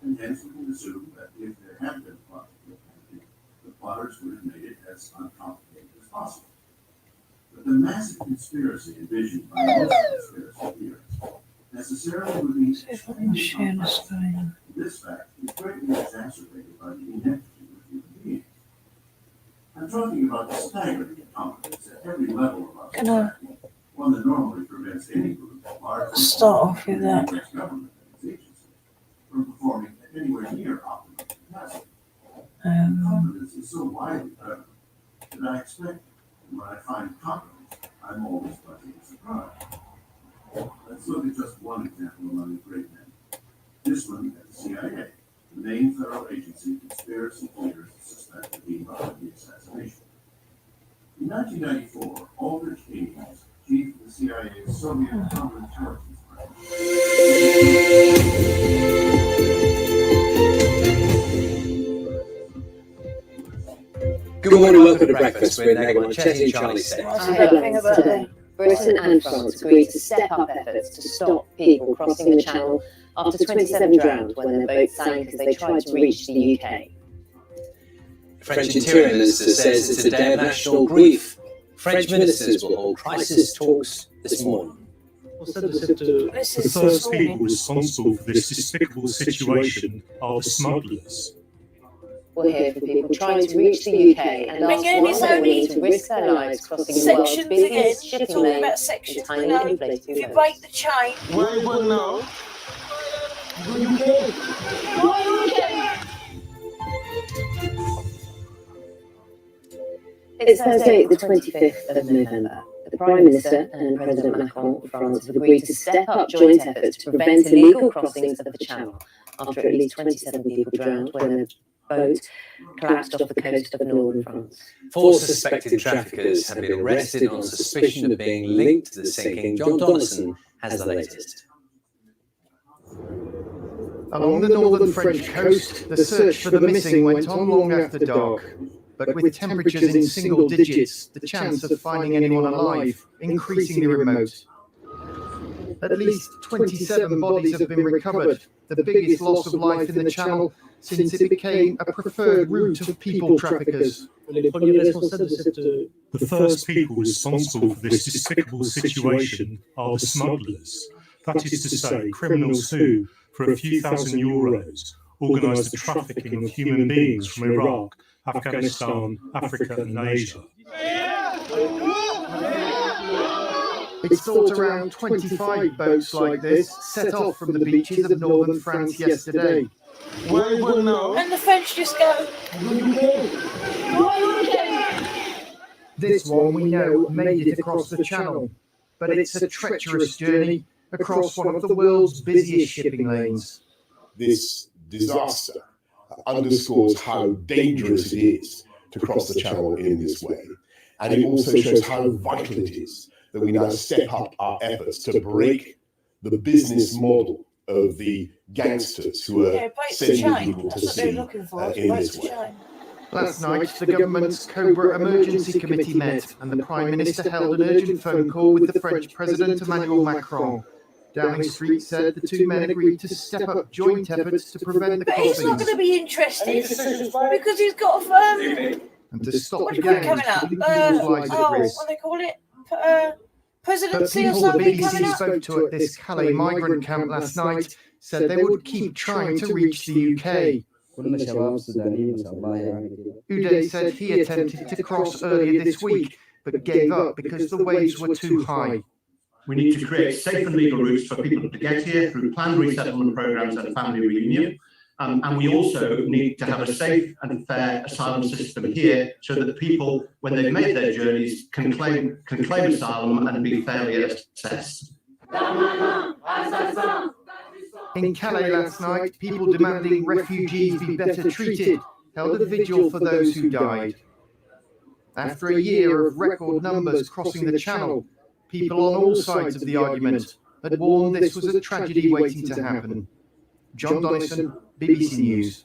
and hence we can assume that if there had been a plot to kill Kennedy, the plotters would have made it as uncomplicated as possible. But the massive conspiracy envisioned by most conspiracy theorists necessarily would be extremely complex. This fact is greatly exacerbated by the ineptitude of human beings. I'm talking about the staggering incompetence at every level of our society, one that normally prevents any group, large or small, government and its agencies, from performing at anywhere near optimum capacity. Incompetence is so widely prevalent that I expect, and when I find competence, I'm always pleasantly surprised. Let's look at just one example among the great men. This one at the CIA, the main federal agency conspiracy theorists suspect of being behind the assassination. In 1994, Aldrich Ames, chief of the CIA's Soviet counterintelligence branch. Good morning, welcome to breakfast. We're now on Chetty and Charlie said. Headlines today. Britain and France agreed to step up efforts to stop people crossing the Channel after 27 drowned when their boat sank as they tried to reach the UK. The French Interior Minister says it's a day of national grief. French ministers will hold crisis talks this morning. The first people responsible for this despicable situation are the smugglers. We'll hear from people trying to reach the UK and ask why they're willing to risk their lives crossing the world's busiest shipping lane in tiny inflatable If you break the chain, Where you going now? It's Thursday, the 25th of November. The Prime Minister and President Macron of France have agreed to step up joint efforts to prevent illegal crossings of the Channel after at least 27 people drowned when a boat collapsed off the coast of northern France. 4 suspected traffickers have been arrested on suspicion of being linked to the sinking. John Donnison has the latest. Along the northern French coast, the search for the missing went on long after dark. But with temperatures in single digits, the chance of finding anyone alive increasingly remote. At least 27 bodies have been recovered, the biggest loss of life in the Channel since it became a preferred route of people traffickers. The first people responsible for this despicable situation are the smugglers. That is to say, criminals who, for a few thousand euros, organise the trafficking of human beings from Iraq, Afghanistan, Africa and Asia. It's thought around 25 boats like this set off from the beaches of northern France yesterday. Where you going now? and the French just go, This one, we know, made it across the Channel, but it's a treacherous journey across one of the world's busiest shipping lanes. This disaster underscores how dangerous it is to cross the Channel in this way. And it also shows how vital it is that we now step up our efforts to break the business model of the gangsters who are sending people to sea in this way. Last night, the government's Cobra Emergency Committee met and the Prime Minister held an urgent phone call with the French President Emmanuel Macron. Downing Street said the two men agreed to step up joint efforts to prevent the but he's not crossings going to be interested because he's got a and to stop what the do you call it gangs coming up? putting people's lives at risk. What do they call it? But Presidency or people the something coming BBC up? spoke to at this Calais migrant camp last night said they would keep trying to reach the UK. Uday said he attempted to cross earlier this week, but gave up because the waves were too high. We need to create safe and legal routes for people to get here through planned resettlement programmes and family reunion. And we also need to have a safe and fair asylum system here so that the people, when they've made their journeys, can claim asylum and be fairly assessed. In Calais last night, people demanding refugees be better treated held a vigil for those who died. After a year of record numbers crossing the Channel, people on all sides of the argument had warned this was a tragedy waiting to happen. John Donnison, BBC News.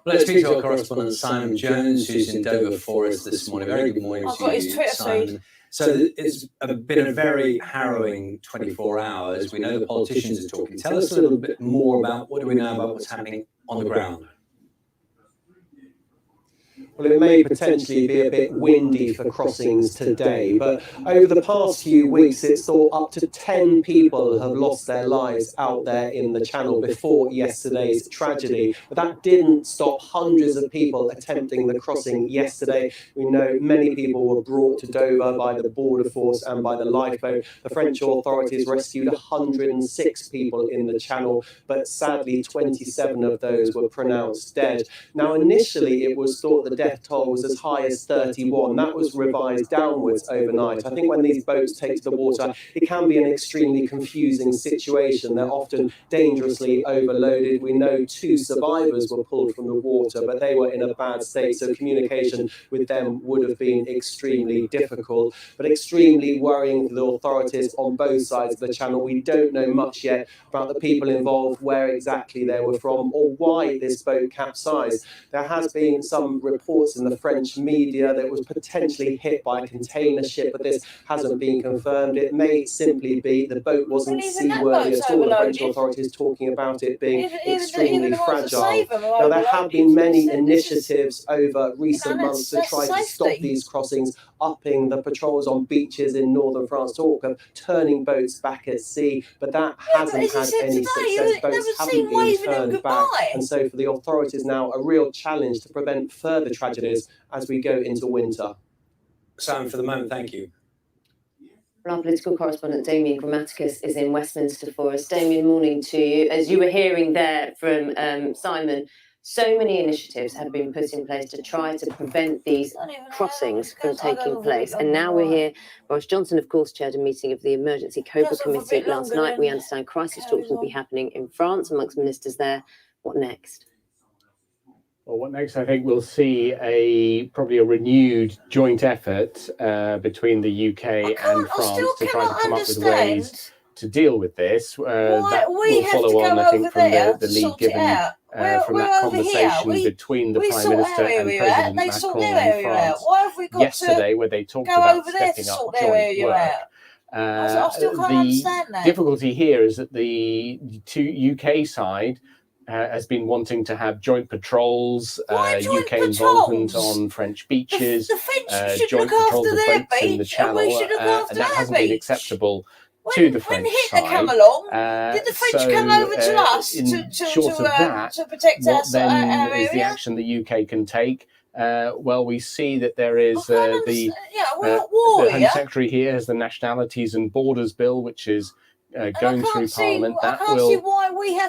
Well, let's speak to our correspondent Simon Jones, who's in Dover for us this morning. Very good morning I've to got his you, Twitter Simon. feed. So it's been a very harrowing 24 hours. We know the politicians are talking. Tell us a little bit more about what do we know about what's happening on the ground. Well, it may potentially be a bit windy for crossings today, but over the past few weeks, it's thought up to 10 people have lost their lives out there in the Channel before yesterday's tragedy. But that didn't stop hundreds of people attempting the crossing yesterday. We know many people were brought to Dover by the border force and by the lifeboat. The French authorities rescued 106 people in the Channel, but sadly 27 of those were pronounced dead. Now, initially, it was thought the death toll was as high as 31. That was revised downwards overnight. I think when these boats take to the water, it can be an extremely confusing situation. They're often dangerously overloaded. We know 2 survivors were pulled from the water, but they were in a bad state, so communication with them would have been extremely difficult, but extremely worrying for the authorities on both sides of the Channel. We don't know much yet about the people involved, where exactly they were from, or why this boat capsized. There has been some reports in the French media that it was potentially hit by a container ship, but this hasn't been confirmed. It may simply be the boat wasn't seaworthy at all. The French authorities talking about it being extremely fragile. Now, there have been many initiatives over recent months to try to stop these crossings, upping the patrols on beaches in northern France, talk of turning boats back at sea, but that hasn't had any success. Boats haven't been turned back, and so for the authorities now, a real challenge to prevent further tragedies as we go into winter. Simon, for the moment, thank you. Our political correspondent Damien Grammaticus is in Westminster for us. Damien, morning to you. As you were hearing there from Simon, so many initiatives have been put in place to try to prevent these crossings from taking place. And now we're here. Boris Johnson, of course, chaired a meeting of the Emergency Cobra Committee last night. We understand crisis talks will be happening in France amongst ministers there. What next? Well, what next? I think we'll see probably a renewed joint effort between the UK and France to try to come up with ways to deal with this. That will follow on, I think, from the lead given from that conversation between the Prime Minister and President Macron in France yesterday, where they talked about stepping up joint work. The difficulty here is that the UK side has been wanting to have joint patrols, UK involvement on French beaches, joint patrols of boats in the Channel, and that hasn't been acceptable to the French side. Did the French come over to us to protect what us? Then is the action the UK can take. Well, we see that there is the Home Secretary here has the Nationalities and Borders Bill, which is going through Parliament. That will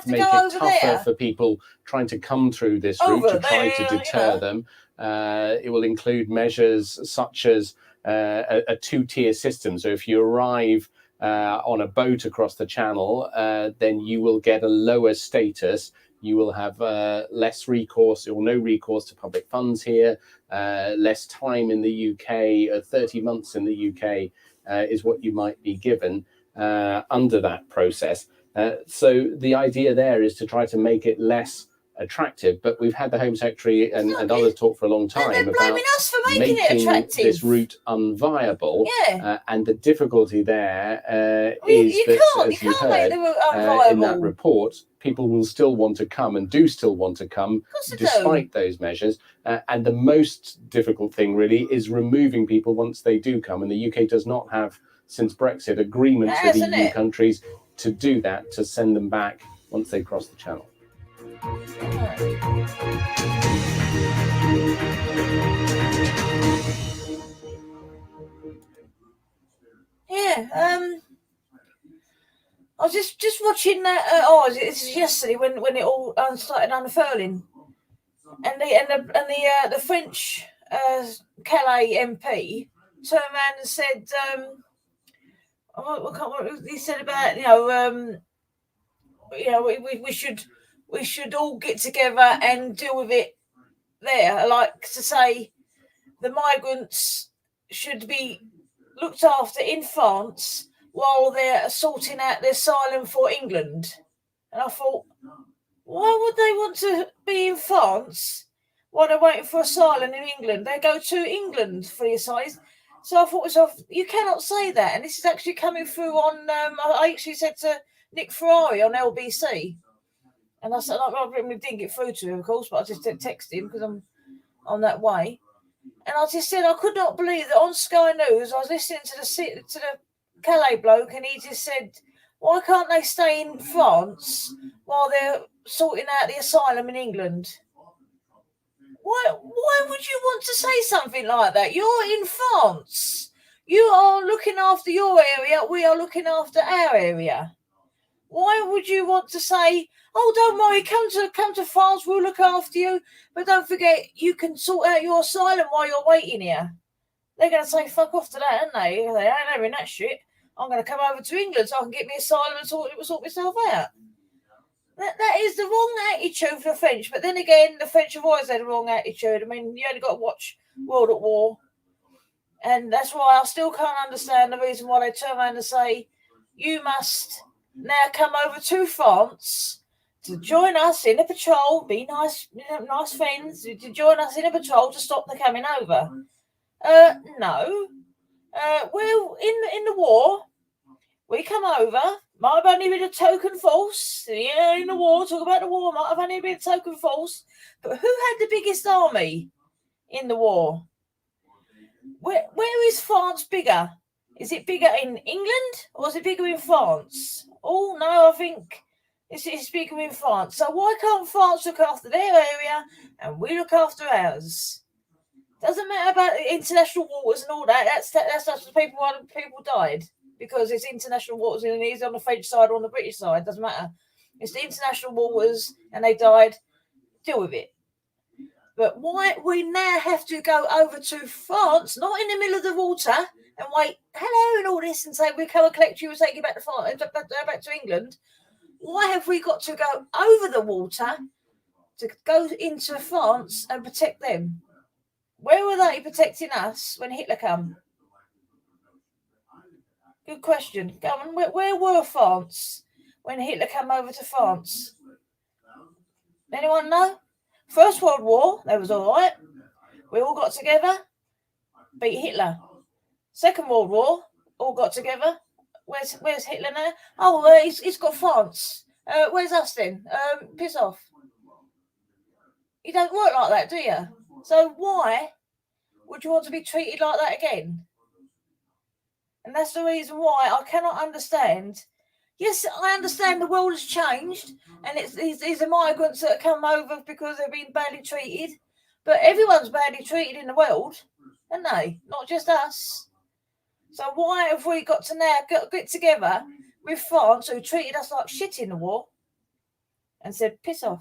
make it tougher for people trying to come through this route to try to deter them. It will include measures such as a 2-tier system. So if you arrive on a boat across the Channel, then you will get a lower status. You will have less recourse or no recourse to public funds here, less time in the UK, 30 months in the UK is what you might be given under that process. So the idea there is to try to make it less attractive, but we've had the Home Secretary and others talk for a long time about making this route unviable. And the difficulty there is that, as you heard in that report, people will still want to come and do still want to come despite those measures. And the most difficult thing really is removing people once they do come. And the UK does not have, since Brexit, agreements with EU countries to do that, to send them back once they cross the Channel. I was just watching that. This is yesterday when it all started unfurling, and the French Calais MP turned around and said, he said about we should all get together and deal with it there. Like to say, the migrants should be looked after in France while they're sorting out their asylum for England. And I thought, why would they want to be in France while they're waiting for asylum in England? They go to England for the asylum. So I thought to myself, you cannot say that. And this is actually coming through on, I actually said to Nick Ferrari on LBC. And I said, we didn't get through to him, of course, but I just texted him because I'm on that way. And I just said, I could not believe that on Sky News, I was listening to the Calais bloke, and he just said, why can't they stay in France while they're sorting out the asylum in England? Why would you want to say something like that? You're in France. You are looking after your area. We are looking after our area. Why would you want to say, oh, don't worry, come to France, we'll look after you, but don't forget you can sort out your asylum while you're waiting here? They're going to say fuck off to that, aren't they? They ain't having that shit. I'm going to come over to England so I can get me asylum and sort myself out. That is the wrong attitude for the French. But then again, the French have always had a wrong attitude. I mean, you only got to watch World at War. And that's why I still can't understand the reason why they turn around and say, you must now come over to France to join us in a patrol, be nice, nice friends, to join us in a patrol to stop the coming over. No. Well, in the war, we come over, might have only been a token force. Yeah, in the war, talk about the war, might have only been a token force. But who had the biggest army in the war? Where is France bigger? Is it bigger in England or is it bigger in France? Oh, no, I think it's bigger in France. So why can't France look after their area and we look after ours? Doesn't matter about international waters and all that. That's just people died because it's international waters and it's on the French side or on the British side. Doesn't matter. It's the international waters and they died. Deal with it. But why we now have to go over to France, not in the middle of the water, and wait, hello, and all this, and say we come and collect you and take you back to back to England? Why have we got to go over the water to go into France and protect them? Where were they protecting us when Hitler came? Good question. Go on. Where were France when Hitler came over to France? Anyone know? First World War, they was all right. We all got together, beat Hitler. Second World War, all got together. Where's Hitler now? Oh, he's got France. Where's us then? Piss off. You don't work like that, do you? So why would you want to be treated like that again? And that's the reason why I cannot understand. Yes, I understand the world has changed and these are migrants that have come over because they've been badly treated. But everyone's badly treated in the world, aren't they? Not just us. So why have we got to now get together with France, who treated us like shit in the war, and said, piss off?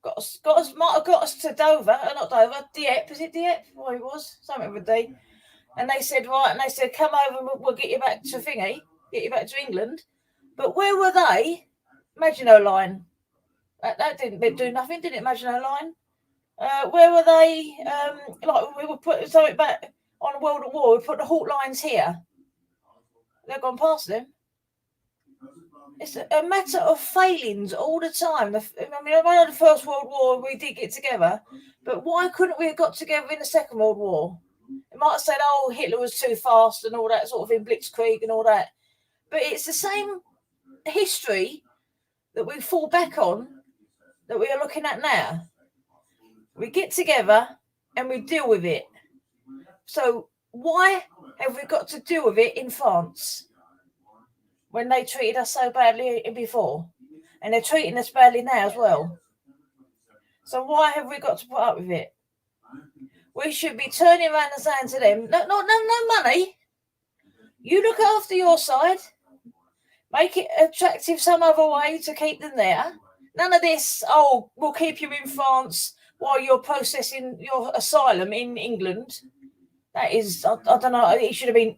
Might have got us to Dover, not Dover, Dieppe. Is it Dieppe? Well, it was. Something with D. And they said, right, and they said, come over and we'll get you back to Thingy, get you back to England. But where were they? Maginot Line. That didn't do nothing, did it, Maginot Line? Where were they? Like we were putting something back on World at War, we put the halt lines here. They've gone past them. It's a matter of failings all the time. I mean, I know the First World War we did get together, but why couldn't we have got together in the Second World War? It might have said, oh, Hitler was too fast and all that sort of thing, Blitzkrieg and all that. But it's the same history that we fall back on that we are looking at now. We get together and we deal with it. So why have we got to deal with it in France when they treated us so badly before? And they're treating us badly now as well. So why have we got to put up with it? We should be turning around and saying to them, no money. You look after your side. Make it attractive some other way to keep them there. None of this, oh, we'll keep you in France while you're processing your asylum in England. That is, I don't know, he should have been,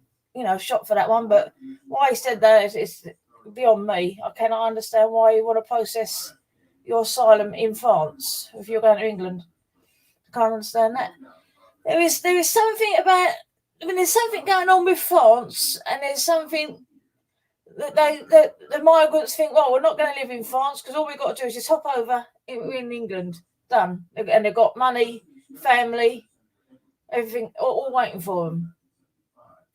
shot for that one, but why he said that is beyond me. I cannot understand why you want to process your asylum in France if you're going to England. I can't understand that. There is something about, there's something going on with France, and there's something that the migrants think, well, we're not going to live in France because all we've got to do is just hop over in England. Done. And they've got money, family, everything, all waiting for them.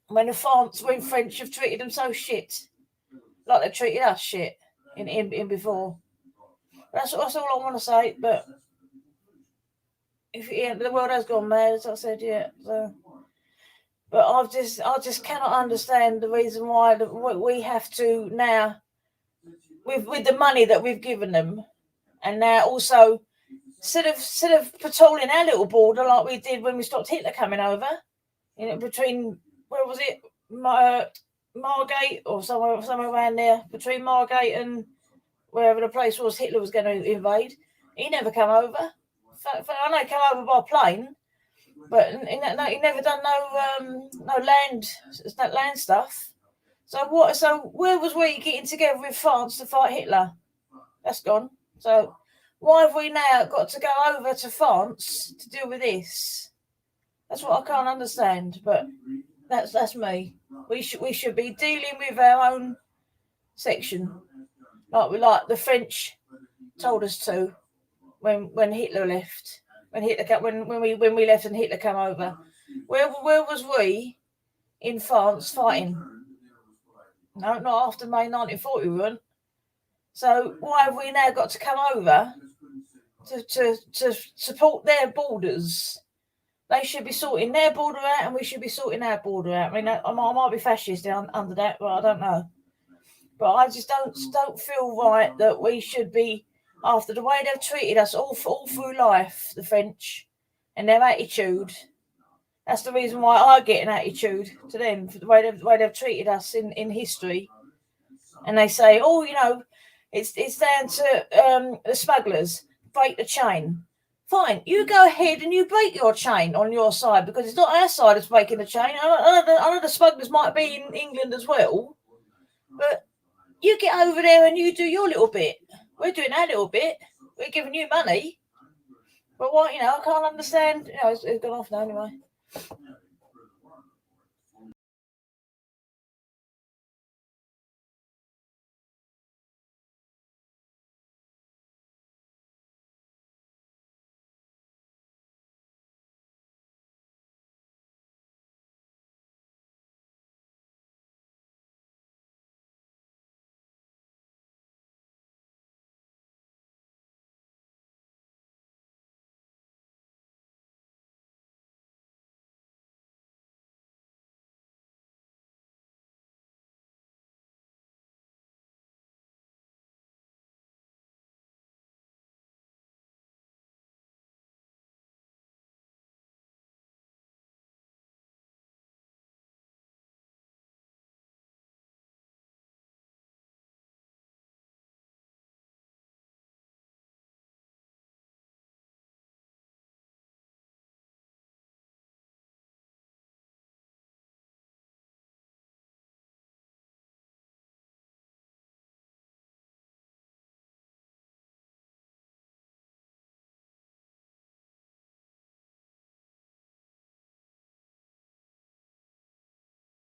when French have treated them so shit, like they treated us shit in before. That's all I want to say. But if the world has gone mad, as I said, yeah. So, but I just cannot understand the reason why we have to now, with the money that we've given them, and now also instead of patrolling our little border like we did when we stopped Hitler coming over, between where was it, Margate or somewhere around there, between Margate and wherever the place was Hitler was going to invade. He never come over. I know he came over by plane, but he never done no land stuff. So what? So where was we getting together with France to fight Hitler? That's gone. So why have we now got to go over to France to deal with this? That's what I can't understand. But that's me. We should be dealing with our own section, like the French told us to when Hitler left. When we left and Hitler came over, where was we in France fighting? No, not after May 1940 we weren't. So why have we now got to come over to support their borders? They should be sorting their border out, and we should be sorting our border out. I mean, I might be fascist under that, but I don't know. But I just don't feel right that we should be, after the way they've treated us all through life, the French, and their attitude. That's the reason why I get an attitude to them, for the way they've treated us in history. And they say, it's down to the smugglers, break the chain. Fine, you go ahead and you break your chain on your side, because it's not our side that's breaking the chain. I know the smugglers might be in England as well, but you get over there and you do your little bit. We're doing our little bit. We're giving you money. But what, I can't understand. It's gone off now anyway.